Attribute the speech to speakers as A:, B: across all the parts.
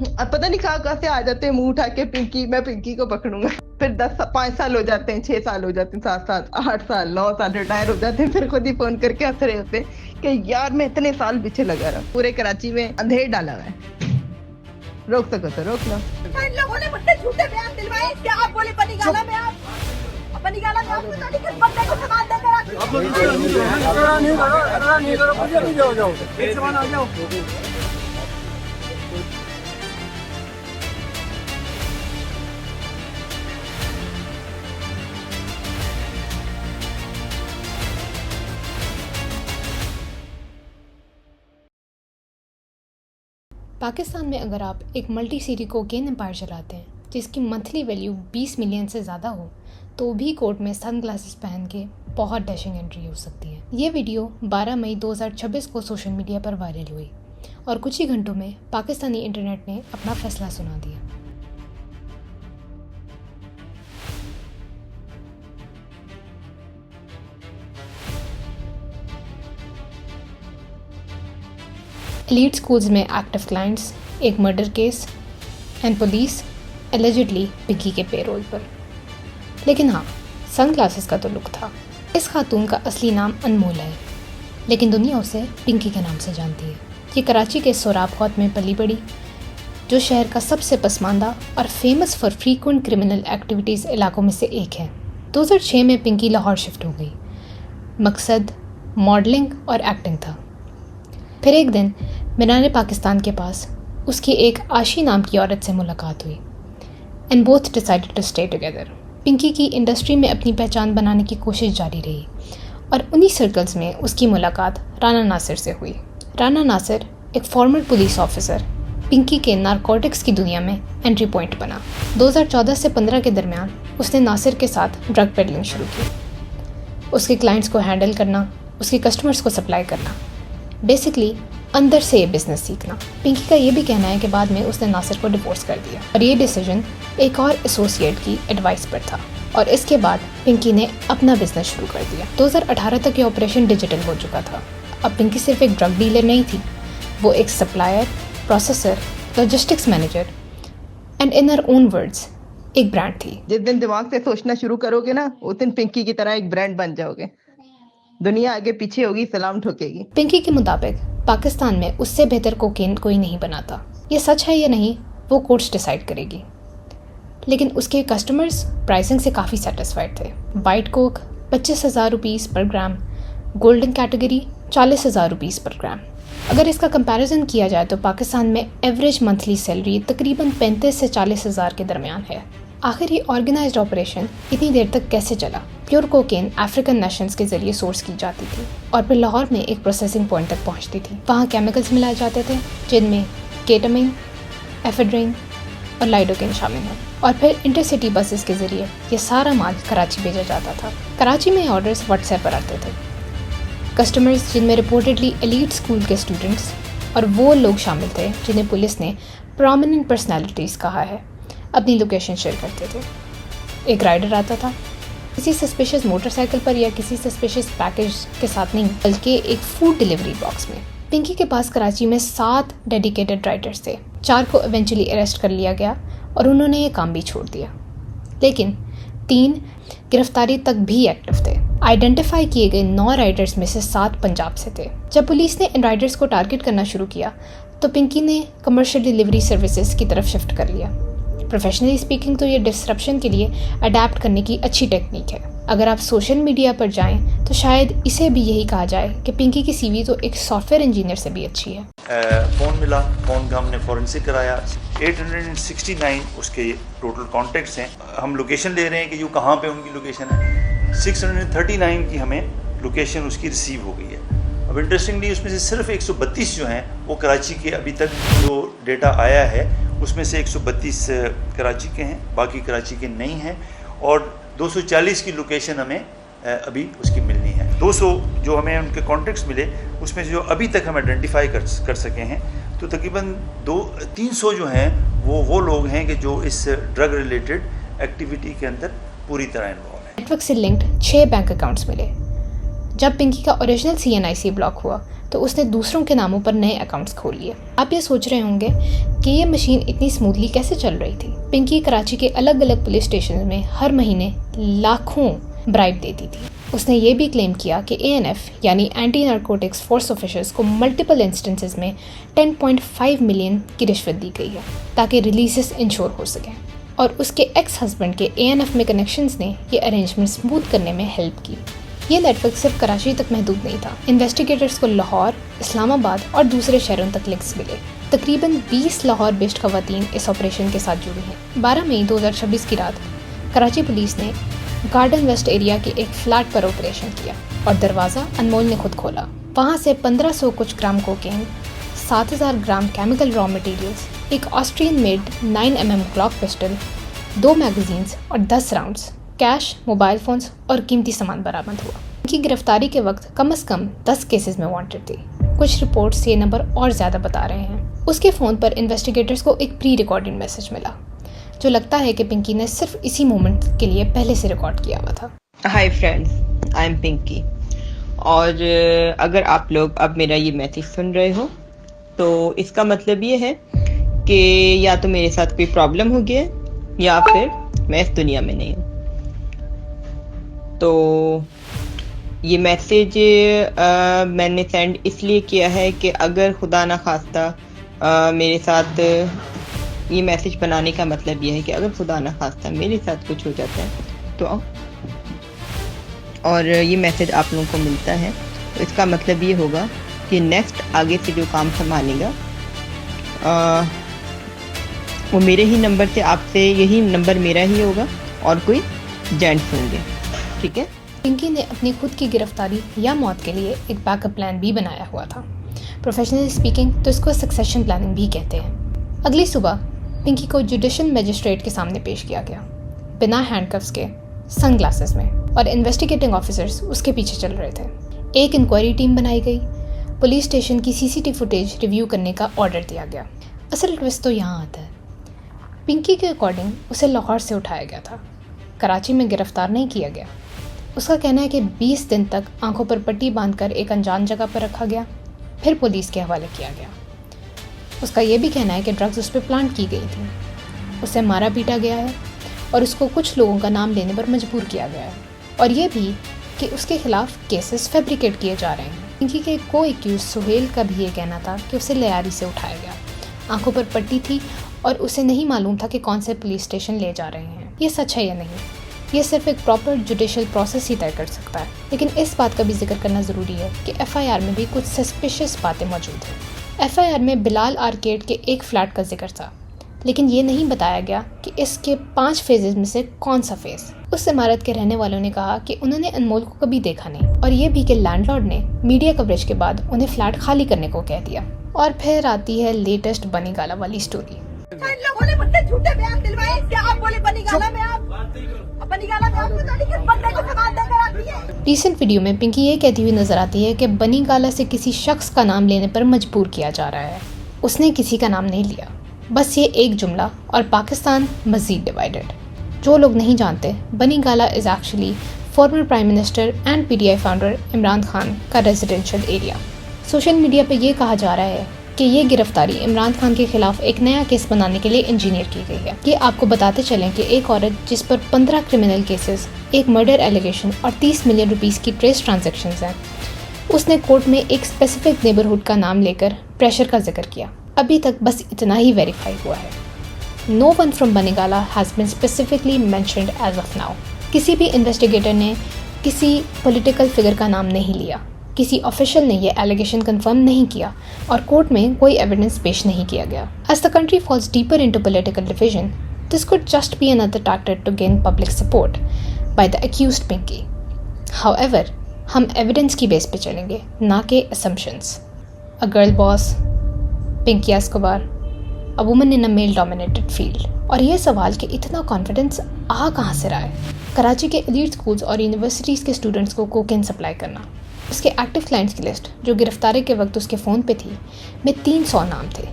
A: अब पता नहीं कहाँ से आ जाते हैं मुंह उठा के, पिंकी मैं पिंकी को पकड़ूंगा। फिर 5 साल हो जाते हैं, 6 साल हो जाते हैं, 7 साल, 8 साल, 9 साल रिटायर हो जाते हैं, फिर खुद ही फोन करके हंस रहे होते हैं कि यार मैं इतने साल पीछे लगा रहा। पूरे कराची में अंधेर डाला हुआ है, रोक सको तो रोक लो।
B: इन लोगों ने मुझसे झूठे बयान दिलवाए। क्या आप बोले बनीगाला में आप बनीगाला में आप पता नहीं किस बंदे को सामान देकर आप
C: पाकिस्तान में अगर आप एक मल्टी सिटी कोकेन एम्पायर चलाते हैं जिसकी मंथली वैल्यू 20 मिलियन से ज़्यादा हो, तो भी कोर्ट में सनग्लासेस पहन के बहुत डैशिंग एंट्री हो सकती है। ये वीडियो 12 मई 2026 को सोशल मीडिया पर वायरल हुई और कुछ ही घंटों में पाकिस्तानी इंटरनेट ने अपना फैसला सुना दिया। एलीट स्कूल्स में एक्टिव क्लाइंट्स, एक murder case and police allegedly Pinky के पेरोल पर। लेकिन हाँ, सनग्लासेस का तो लुक था। इस खातून का असली नाम अनमोल है, लेकिन दुनिया उसे पिंकी के नाम से जानती है। ये कराची के सोराब खौत में पली बड़ी, जो शहर का सबसे पसमानदा और famous for frequent criminal activities इलाकों में से एक है। 2006 में पिंकी लाहौर शिफ्ट हो गई। मकसद मॉडलिंग और एक्टिंग था। फिर एक दिन मीनार पाकिस्तान के पास उसकी एक आशी नाम की औरत से मुलाकात हुई and both decided to stay together. Pinky की इंडस्ट्री में अपनी पहचान बनाने की कोशिश जारी रही और उन्हीं सर्कल्स में उसकी मुलाकात राना नासिर से हुई। राना नासिर एक फॉर्मर पुलिस ऑफिसर पिंकी के नारकोटिक्स की दुनिया में एंट्री पॉइंट बना। 2014 से 15 के दरमियान उसने नासिर के साथ ड्रग पेडलिंग शुरू की। उसके क्लाइंट्स को हैंडल करना, उसके कस्टमर्स को सप्लाई करना, बेसिकली अंदर से ये बिजनेस सीखना। पिंकी का ये भी कहना है कि बाद में उसने नासिर को डिवोर्स कर दिया और ये डिसीजन एक और एसोसिएट की एडवाइस पर था और इसके बाद पिंकी ने अपना बिजनेस शुरू कर दिया। 2018 तक ये ऑपरेशन डिजिटल हो चुका था। अब पिंकी सिर्फ एक ड्रग डीलर नहीं थी, वो एक supplier, processor, logistics manager and in her own words एक ब्रांड थी।
A: जिस दिन दिमाग से सोचना शुरू करोगे ना, उस दिन पिंकी की तरह एक ब्रांड बन जाओगे। दुनिया आगे पीछे होगी, सलाम ठोकेगी।
C: पिंकी के मुताबिक पाकिस्तान में उससे बेहतर कोकेन कोई नहीं बनाता। ये सच है या नहीं वो कोर्ट्स डिसाइड करेगी, लेकिन उसके कस्टमर्स प्राइसिंग से काफ़ी सेटिस्फाइड थे। वाइट कोक 25,000 रुपीज़ पर ग्राम, गोल्डन कैटेगरी 40,000 रुपीज़ पर ग्राम। अगर इसका कंपैरिजन किया जाए तो पाकिस्तान में एवरेज मंथली सैलरी तकरीबन 35 से 40,000 के दरमियान है। आखिर ये ऑर्गेनाइज्ड ऑपरेशन इतनी देर तक कैसे चला? प्योर कोकेन अफ्रीकन नेशंस के जरिए सोर्स की जाती थी और फिर लाहौर में एक प्रोसेसिंग पॉइंट तक पहुंचती थी। वहाँ केमिकल्स मिलाए जाते थे जिनमें केटामिन, एफेड्रिन और लाइडोकेन शामिल हैं और फिर इंटरसिटी बसेस के जरिए ये सारा माल कराची भेजा जाता था। कराची में ऑर्डर्स व्हाट्सएप पर आते थे। कस्टमर्स जिनमें रिपोर्टेडली एलीट स्कूल के स्टूडेंट्स और वो लोग शामिल थे जिन्हें पुलिस ने प्रोमिनेंट पर्सनैलिटीज़ कहा है, अपनी लोकेशन शेयर करते थे। एक राइडर आता था किसी सस्पिशियस मोटरसाइकिल पर या किसी सस्पिशियस पैकेज के साथ नहीं, बल्कि एक फूड डिलीवरी बॉक्स में। पिंकी के पास कराची में 7 डेडिकेटेड राइडर्स थे। 4 को इवेंचुअली अरेस्ट कर लिया गया और उन्होंने ये काम भी छोड़ दिया, लेकिन 3 गिरफ्तारी तक भी एक्टिव थे। आइडेंटिफाई किए गए 9 राइडर्स में से 7 पंजाब से थे। जब पुलिस ने इन राइडर्स को टारगेट करना शुरू किया तो पिंकी ने कमर्शियल डिलीवरी सर्विसेज की तरफ शिफ्ट कर लिया। प्रोफेशनली स्पीकिंग तो ये डिस्रप्शन के लिए अडेप्ट करने की अच्छी टेक्निक है। अगर आप सोशल मीडिया पर जाएं तो शायद इसे भी यही कहा जाए कि पिंकी की सीवी तो एक सॉफ्टवेयर इंजीनियर से भी अच्छी है।
D: फ़ोन मिला, फ़ोन का हमने फॉरेंसिक कराया। 869 उसके टोटल कॉन्टेक्ट्स हैं। हम लोकेशन ले रहे हैं कि जो कहाँ पे उनकी लोकेशन है। 639 की हमें लोकेशन उसकी रिसीव हो गई है। अब इंटरेस्टिंगली उसमें से सिर्फ 132 जो हैं वो कराची के, अभी तक जो डेटा आया है उसमें से 132 कराची के हैं, बाकी कराची के नहीं हैं और 240 की लोकेशन हमें अभी उसकी मिलनी है। 200 जो हमें उनके कॉन्टेक्ट्स मिले उसमें से जो अभी तक हम आइडेंटिफाई कर सके हैं, तो तकरीबन 300 जो हैं वो लोग हैं कि जो इस ड्रग रिलेटेड एक्टिविटी के अंदर पूरी तरह इन्वॉल्व हैं।
C: नेटवर्क से लिंक्ड 6 बैंक अकाउंट्स मिले जब पिंकी का ओरिजिनल CNIC ब्लॉक हुआ तो उसने दूसरों के नामों पर नए अकाउंट्स खोल लिए। आप ये सोच रहे होंगे कि ये मशीन इतनी स्मूथली कैसे चल रही थी। पिंकी कराची के अलग अलग पुलिस स्टेशन में हर महीने लाखों ब्राइब देती थी। उसने ये भी क्लेम किया कि ANF यानी एंटी नारकोटिक्स फोर्स ऑफिसर्स को मल्टीपल इंस्टेंसेस में 10.5 मिलियन की रिश्वत दी गई है ताकि रिलीजेस इंश्योर हो सकें, और उसके एक्स हस्बैंड के ANF में कनेक्शंस ने ये अरेंजमेंट स्मूथ करने में हेल्प की। ये नेटवर्क सिर्फ कराची तक महदूद नहीं था। इन्वेस्टिगेटर्स को लाहौर, इस्लामाबाद और दूसरे शहरों तक लिंक्स मिले। तकरीबन 20 लाहौर बेस्ड खवातीन इस ऑपरेशन के साथ जुड़ी हैं। 12 मई 2026 की रात कराची पुलिस ने गार्डन वेस्ट एरिया के एक फ्लैट पर ऑपरेशन किया और दरवाज़ा अनमोल ने खुद खोला। वहाँ से 1500 कुछ ग्राम कोकेन, 7000 ग्राम केमिकल रॉ मटेरियल्स, एक Austrian made 9mm Glock pistol, 2 magazines और 10 राउंड्स, कैश, मोबाइल फ़ोन्स और कीमती सामान बरामद हुआ। उनकी गिरफ्तारी के वक्त कम से कम 10 केसेस में वांटेड थी। कुछ रिपोर्ट्स ये नंबर और ज़्यादा बता रहे हैं। उसके फ़ोन पर इन्वेस्टिगेटर्स को एक प्री रिकॉर्डेड मैसेज मिला जो लगता है कि पिंकी ने सिर्फ इसी मोमेंट के लिए पहले से रिकॉर्ड किया हुआ था।
E: Hi friends, I am Pinky. और अगर आप लोग अब मेरा ये मैसेज सुन रहे हो तो इसका मतलब ये है कि या तो मेरे साथ कोई प्रॉब्लम हो गया या फिर मैं इस दुनिया में नहीं हूँ। तो ये मैसेज मैंने सेंड इसलिए किया है कि अगर खुदा ना खास्ता मेरे साथ, ये मैसेज बनाने का मतलब ये है कि अगर खुदा ना खास्ता मेरे साथ कुछ हो जाता है तो, और ये मैसेज आप लोगों को मिलता है तो इसका मतलब ये होगा कि नेक्स्ट आगे से जो काम संभालेगा वो मेरे ही नंबर से, आपसे यही नंबर मेरा ही होगा और कोई जेंट्स होंगे, ठीक है।
C: पिंकी ने अपनी खुद की गिरफ्तारी या मौत के लिए एक बैकअप प्लान भी बनाया हुआ था। प्रोफेशनली स्पीकिंग तो इसको सक्सेशन प्लानिंग भी कहते हैं। अगली सुबह पिंकी को जुडिशियल मजिस्ट्रेट के सामने पेश किया गया, बिना हैंडकफ्स के, सनग्लासेस में, और इन्वेस्टिगेटिंग ऑफिसर्स उसके पीछे चल रहे थे। एक इंक्वायरी टीम बनाई गई। पुलिस स्टेशन की CCTV फुटेज रिव्यू करने का ऑर्डर दिया गया। असल ट्विस्ट तो यहाँ आता है। पिंकी के अकॉर्डिंग उसे लाहौर से उठाया गया था, कराची में गिरफ्तार नहीं किया गया। उसका कहना है कि 20 दिन तक आंखों पर पट्टी बांधकर एक अनजान जगह पर रखा गया, फिर पुलिस के हवाले किया गया। उसका ये भी कहना है कि ड्रग्स उस पर प्लांट की गई थी, उसे मारा पीटा गया है और उसको कुछ लोगों का नाम लेने पर मजबूर किया गया है, और ये भी कि उसके खिलाफ केसेस फैब्रिकेट किए जा रहे हैं। पिंकी के को एक्यूज सुहेल का भी ये कहना था कि उसे लियारी से उठाया गया, आंखों पर पट्टी थी और उसे नहीं मालूम था कि कौन से पुलिस स्टेशन ले जा रहे हैं। ये सच है या नहीं, ये सिर्फ एक प्रॉपर जुडिशियल प्रोसेस ही तय कर सकता है। लेकिन इस बात का भी जिक्र करना ज़रूरी है कि FIR में भी कुछ सस्पिशियस बातें मौजूद हैं। FIR में बिलाल आर्केड के एक फ्लैट का जिक्र था, लेकिन ये नहीं बताया गया कि इसके 5 फेजेस में से कौन सा फेज। उस इमारत के रहने वालों ने कहा कि उन्होंने अनमोल को कभी देखा नहीं, और ये भी कि लैंडलॉर्ड ने मीडिया कवरेज के बाद उन्हें फ्लैट खाली करने को कह दिया। और फिर आती है लेटेस्ट बनी गाला वाली स्टोरी।
B: इन लोगों ने मुझसे झूठे बयान दिलवाए। क्या आप बोले बनी गाला में आप आपको तो नहीं, किस बंदे को सामान देकर आती है।
C: रिसेंट वीडियो में पिंकी ये कहती हुई नजर आती है कि बनी गाला से किसी शख्स का नाम लेने पर मजबूर किया जा रहा है। उसने किसी का नाम नहीं लिया, बस ये एक जुमला और पाकिस्तान मजीद डिवाइडेड। जो लोग नहीं जानते, Bani Gala is actually former prime minister and PTI founder Imran Khan का रेजिडेंशियल एरिया। सोशल मीडिया पे ये कहा जा रहा है कि ये गिरफ्तारी इमरान खान के खिलाफ एक नया केस बनाने के लिए इंजीनियर की गई है। ये आपको बताते चलें कि एक औरत जिस पर 15 क्रिमिनल केसेस, एक मर्डर एलिगेशन और 30 मिलियन रुपीस की ट्रेस ट्रांजैक्शंस हैं, उसने कोर्ट में एक स्पेसिफिक नेबरहुड का नाम लेकर प्रेशर का जिक्र किया। अभी तक बस इतना ही वेरीफाई हुआ है। No one from Banigala has been specifically mentioned as of now. किसी भी इन्वेस्टिगेटर ने किसी पॉलिटिकल फिगर का नाम नहीं लिया, किसी ऑफिशियल ने यह एलिगेशन कंफर्म नहीं किया और कोर्ट में कोई एविडेंस पेश नहीं किया गया। As the country falls deeper into political division, this could just be another tactic to gain public support by the accused Pinky. However, हम एविडेंस की बेस पे चलेंगे, ना कि assumptions. A girl boss, Pinky Escobar, a woman in a male dominated field. और ये सवाल कि इतना कॉन्फिडेंस आ कहाँ से रहा है? कराची के एलीट स्कूल्स और यूनिवर्सिटीज़ के स्टूडेंट्स को कोकेन सप्लाई करना। उसके एक्टिव क्लाइंट्स की लिस्ट जो गिरफ्तारी के वक्त उसके फ़ोन पे थी में 300 नाम थे।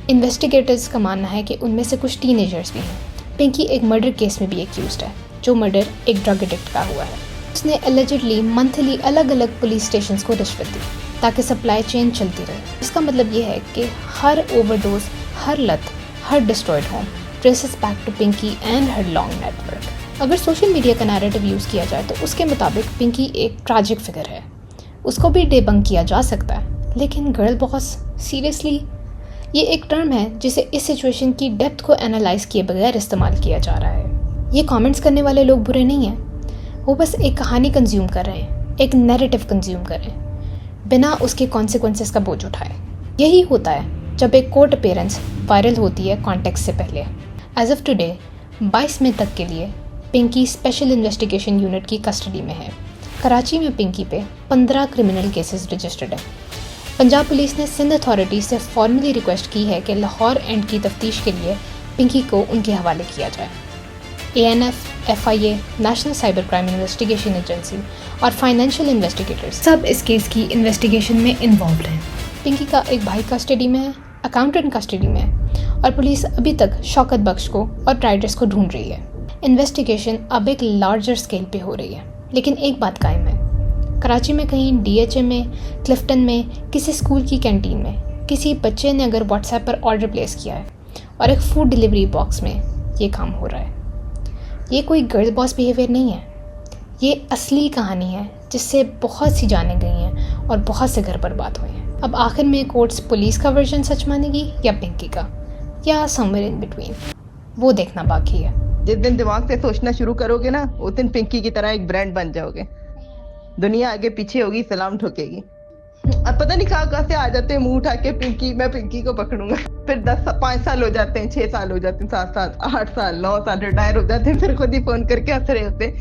C: इन्वेस्टिगेटर्स का मानना है कि उनमें से कुछ टीनेजर्स भी हैं। पिंकी एक मर्डर केस में भी एक्यूज्ड है, जो मर्डर एक ड्रग एडिक्ट का हुआ है। उसने एलिजिडली मंथली अलग अलग पुलिस स्टेशंस को रिश्वत दी ताकि सप्लाई चेन चलती रहे। इसका मतलब ये है कि हर ओवरडोज, हर लत, हर destroyed home traces back to Pinky and her long network. अगर सोशल मीडिया का नैरेटिव यूज़ किया जाए तो उसके मुताबिक पिंकी एक ट्रैजिक फिगर है, उसको भी डेबंक किया जा सकता है, लेकिन गर्ल बॉस, सीरियसली? ये एक टर्म है जिसे इस सिचुएशन की डेप्थ को एनालाइज किए बगैर इस्तेमाल किया जा रहा है। ये कमेंट्स करने वाले लोग बुरे नहीं हैं, वो बस एक कहानी कंज्यूम कर रहे हैं, एक नैरेटिव कंज्यूम कर रहे हैं, बिना उसके कॉन्सिक्वेंसेस का बोझ उठाए। यही होता है जब एक कोर्ट अपीयरेंस वायरल होती है कॉन्टेक्स्ट से पहले। एज ऑफ टुडे 22 मई तक के लिए पिंकी स्पेशल इन्वेस्टिगेशन यूनिट की कस्टडी में है। कराची में पिंकी पे 15 क्रिमिनल केसेस रजिस्टर्ड हैं। पंजाब पुलिस ने सिंध अथॉरिटी से फॉर्मली रिक्वेस्ट की है कि लाहौर एंड की तफ्तीश के लिए पिंकी को उनके हवाले किया जाए। ANF, FIA, national cyber crime investigation agency और फाइनेंशियल इन्वेस्टिगेटर्स सब इस केस की इन्वेस्टिगेशन में इन्वॉल्व हैं। पिंकी का एक भाई कस्टडी में है, अकाउंटेंट कस्टडी में है और पुलिस अभी तक शौकत बख्श को और ट्राइडर्स को ढूंढ रही है। इन्वेस्टिगेशन अब एक लार्जर स्केल पे हो रही है, लेकिन एक बात कायम है, कराची में कहीं DHA में, क्लिफ्टन में, किसी स्कूल की कैंटीन में किसी बच्चे ने अगर व्हाट्सएप पर ऑर्डर प्लेस किया है और एक फूड डिलीवरी बॉक्स में ये काम हो रहा है, ये कोई गर्ल बॉस बिहेवियर नहीं है, ये असली कहानी है जिससे बहुत सी जानें गई हैं और बहुत से घर बर्बाद हुए हैं। अब आखिर में कोर्ट्स पुलिस का वर्जन सच मानेगी या पिंकी का, या समवेयर इन बिटवीन, वो देखना बाकी है।
A: जिस दिन दिमाग से सोचना शुरू करोगे ना, उस दिन पिंकी की तरह एक ब्रांड बन जाओगे। दुनिया आगे पीछे होगी, सलाम ठोकेगी। अब पता नहीं कहाँ से आ जाते हैं मुंह उठा के, पिंकी, मैं पिंकी को पकड़ूंगा। फिर 5 साल हो जाते हैं, 6 साल हो जाते हैं, 7 साल, 8 साल, 9 साल रिटायर हो जाते हैं, फिर खुद ही फोन करके हंस रहे होते हैं